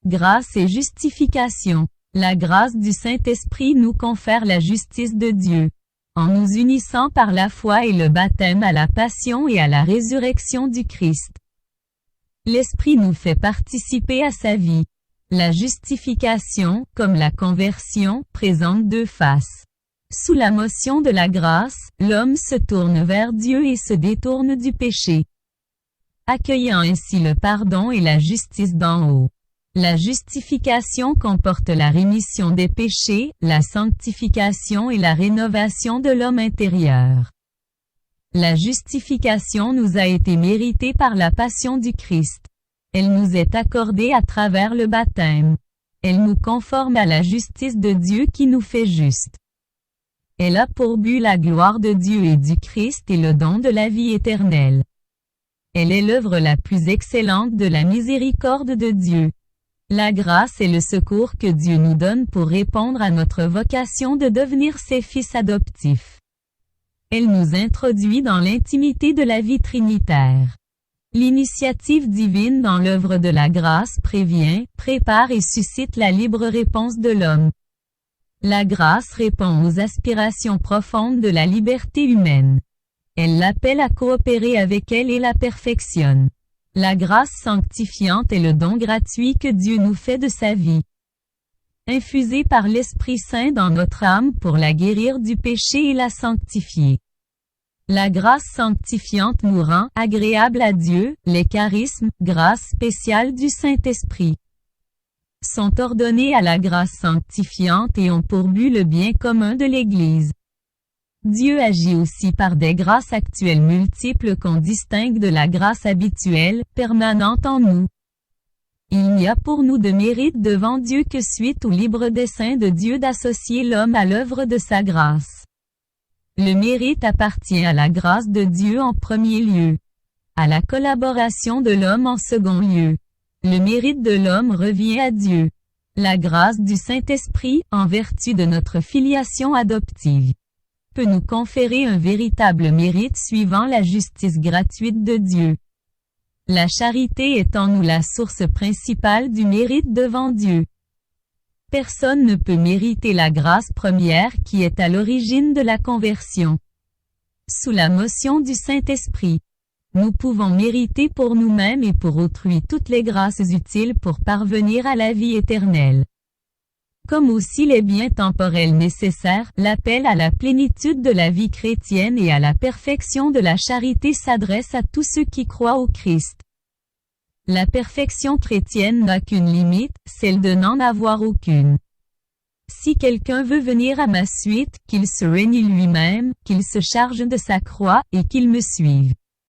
Grâce et justification. La grâce du Saint-Esprit nous confère la justice de Dieu. En nous unissant par la foi et le baptême à la passion et à la résurrection du Christ. L'Esprit nous fait participer à sa vie. La justification, comme la conversion, présente deux faces. Sous la motion de la grâce, l'homme se tourne vers Dieu et se détourne du péché, accueillant ainsi le pardon et la justice d'en haut. La justification comporte la rémission des péchés, la sanctification et la rénovation de l'homme intérieur. La justification nous a été méritée par la passion du Christ. Elle nous est accordée à travers le baptême. Elle nous conforme à la justice de Dieu qui nous fait justes. Elle a pour but la gloire de Dieu et du Christ et le don de la vie éternelle. Elle est l'œuvre la plus excellente de la miséricorde de Dieu. La grâce est le secours que Dieu nous donne pour répondre à notre vocation de devenir ses fils adoptifs. Elle nous introduit dans l'intimité de la vie trinitaire. L'initiative divine dans l'œuvre de la grâce prévient, prépare et suscite la libre réponse de l'homme. La grâce répond aux aspirations profondes de la liberté humaine. Elle l'appelle à coopérer avec elle et la perfectionne. La grâce sanctifiante est le don gratuit que Dieu nous fait de sa vie. Infusée par l'Esprit Saint dans notre âme pour la guérir du péché et la sanctifier. La grâce sanctifiante nous rend agréable à Dieu, les charismes, grâce spéciale du Saint-Esprit, sont ordonnés à la grâce sanctifiante et ont pour but le bien commun de l'Église. Dieu agit aussi par des grâces actuelles multiples qu'on distingue de la grâce habituelle, permanente en nous. Il n'y a pour nous de mérite devant Dieu que suite au libre dessein de Dieu d'associer l'homme à l'œuvre de sa grâce. Le mérite appartient à la grâce de Dieu en premier lieu, à la collaboration de l'homme en second lieu. Le mérite de l'homme revient à Dieu. La grâce du Saint-Esprit, en vertu de notre filiation adoptive, peut nous conférer un véritable mérite suivant la justice gratuite de Dieu. La charité est en nous la source principale du mérite devant Dieu. Personne ne peut mériter la grâce première qui est à l'origine de la conversion. Sous la motion du Saint-Esprit, nous pouvons mériter pour nous-mêmes et pour autrui toutes les grâces utiles pour parvenir à la vie éternelle. Comme aussi les biens temporels nécessaires, l'appel à la plénitude de la vie chrétienne et à la perfection de la charité s'adresse à tous ceux qui croient au Christ. La perfection chrétienne n'a qu'une limite, celle de n'en avoir aucune. Si quelqu'un veut venir à ma suite, qu'il se renie lui-même, qu'il se charge de sa croix, et qu'il me suive.